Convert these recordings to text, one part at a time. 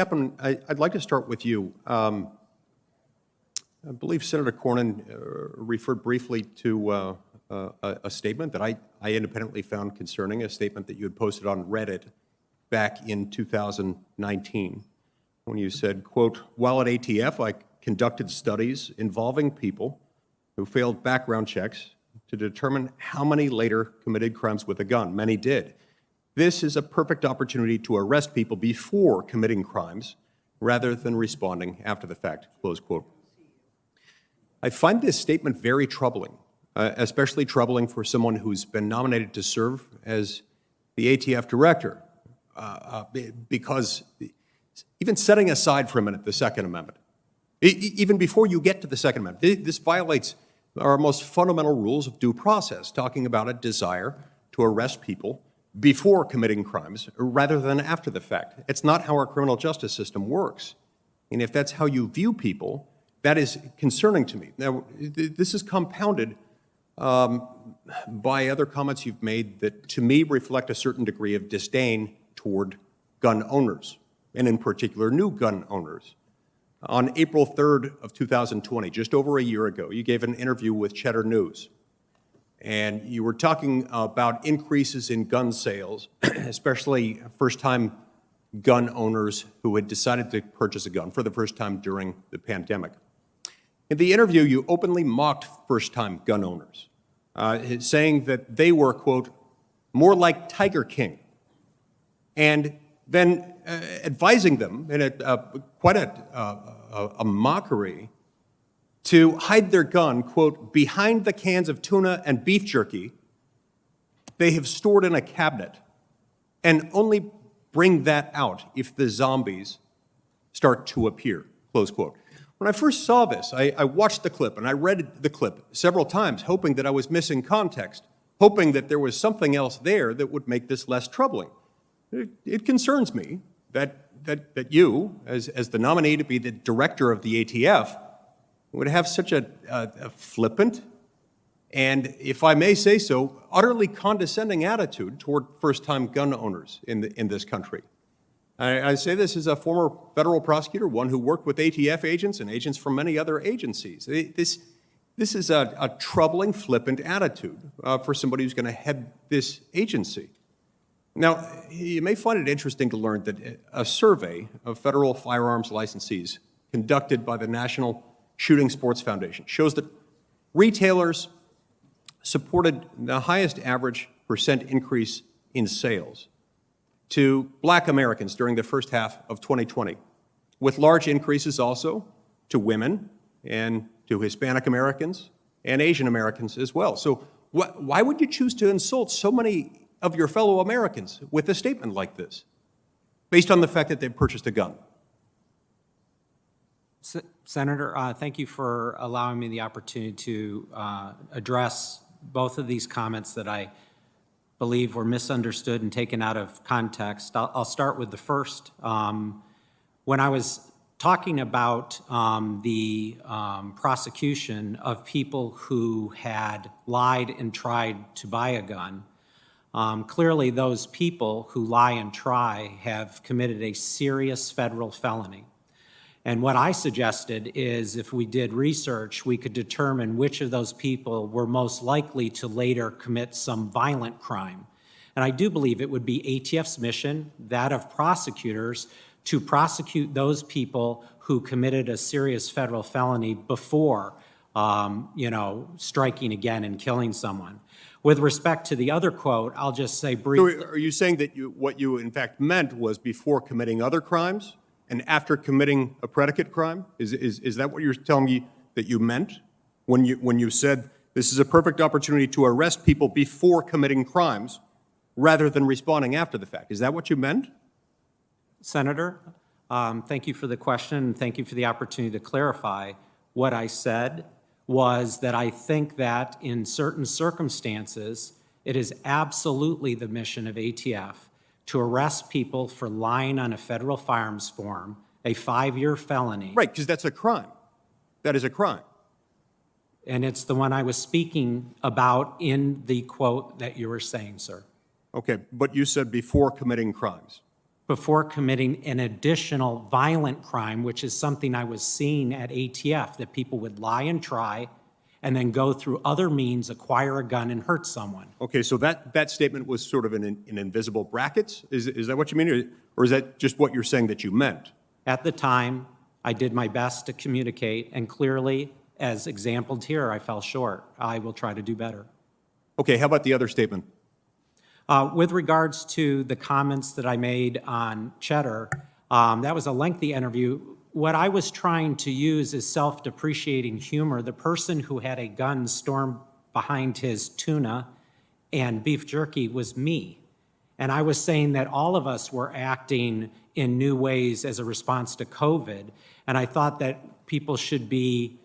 Chapman, I'd like to start with you. I believe Senator Cornyn referred briefly to a statement that I independently found concerning, a statement that you had posted on Reddit back in 2019 when you said, quote, "While at ATF, I conducted studies involving people who failed background checks to determine how many later committed crimes with a gun. Many did. This is a perfect opportunity to arrest people before committing crimes rather than responding after the fact," close quote. I find this statement very troubling, especially troubling for someone who's been nominated to serve as the ATF director, because even setting aside for a minute the Second Amendment, even before you get to the Second Amendment, this violates our most fundamental rules of due process, talking about a desire to arrest people before committing crimes rather than after the fact. It's not how our criminal justice system works. And if that's how you view people, that is concerning to me. Now, this is compounded by other comments you've made that, to me, reflect a certain degree of disdain toward gun owners, and in particular, new gun owners. On April 3rd of 2020, just over a year ago, you gave an interview with Cheddar News, and you were talking about increases in gun sales, especially first-time gun owners who had decided to purchase a gun for the first time during the pandemic. In the interview, you openly mocked first-time gun owners, saying that they were, quote, "more like Tiger King," and then advising them in quite a mockery to hide their gun, quote, "behind the cans of tuna and beef jerky they have stored in a cabinet, and only bring that out if the zombies start to appear," close quote. When I first saw this, I watched the clip and I read the clip several times, hoping that I was missing context, hoping that there was something else there that would make this less troubling. It concerns me that you, as the nominee to be the director of the ATF, would have such a flippant and, if I may say so, utterly condescending attitude toward first-time gun owners in this country. I say this as a former federal prosecutor, one who worked with ATF agents and agents from many other agencies. This is a troubling, flippant attitude for somebody who's going to head this agency. Now, you may find it interesting to learn that a survey of federal firearms licensees conducted by the National Shooting Sports Foundation shows that retailers supported the highest average percent increase in sales to Black Americans during the first half of 2020, with large increases also to women and to Hispanic Americans and Asian Americans as well. So why would you choose to insult so many of your fellow Americans with a statement like this, based on the fact that they've purchased a gun? Senator, thank you for allowing me the opportunity to address both of these comments that I believe were misunderstood and taken out of context. I'll start with the first. When I was talking about the prosecution of people who had lied and tried to buy a gun, clearly those people who lie and try have committed a serious federal felony. And what I suggested is, if we did research, we could determine which of those people were most likely to later commit some violent crime. And I do believe it would be ATF's mission, that of prosecutors, to prosecute those people who committed a serious federal felony before, striking again and killing someone. With respect to the other quote, I'll just say briefly. So are you saying that what you in fact meant was before committing other crimes and after committing a predicate crime? Is that what you're telling me that you meant when you said this is a perfect opportunity to arrest people before committing crimes rather than responding after the fact? Is that what you meant? Senator, thank you for the question, and thank you for the opportunity to clarify. What I said was that I think that in certain circumstances, it is absolutely the mission of ATF to arrest people for lying on a federal firearms form, a 5-year felony. Right, because that's a crime. That is a crime. And it's the one I was speaking about in the quote that you were saying, sir. Okay, but you said before committing crimes. before committing an additional violent crime, which is something I was seeing at ATF, that people would lie and try and then go through other means, acquire a gun and hurt someone. Okay, so that statement was sort of in invisible brackets? Is that what you mean? Or is that just what you're saying that you meant? At the time, I did my best to communicate, and clearly, as exampled here, I fell short. I will try to do better. Okay, how about the other statement? With regards to the comments that I made on Cheddar, that was a lengthy interview. What I was trying to use is self-depreciating humor. The person who had a gun storm behind his tuna and beef jerky was me. And I was saying that all of us were acting in new ways as a response to COVID. And I thought that people should be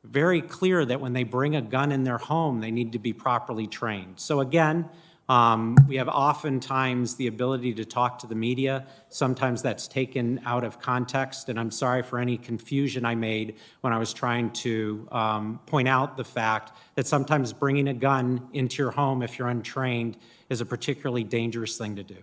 very clear that when they bring a gun in their home, they need to be properly trained. So again, we have oftentimes the ability to talk to the media. Sometimes that's taken out of context, and I'm sorry for any confusion I made when I was trying to point out the fact that sometimes bringing a gun into your home if you're untrained is a particularly dangerous thing to do.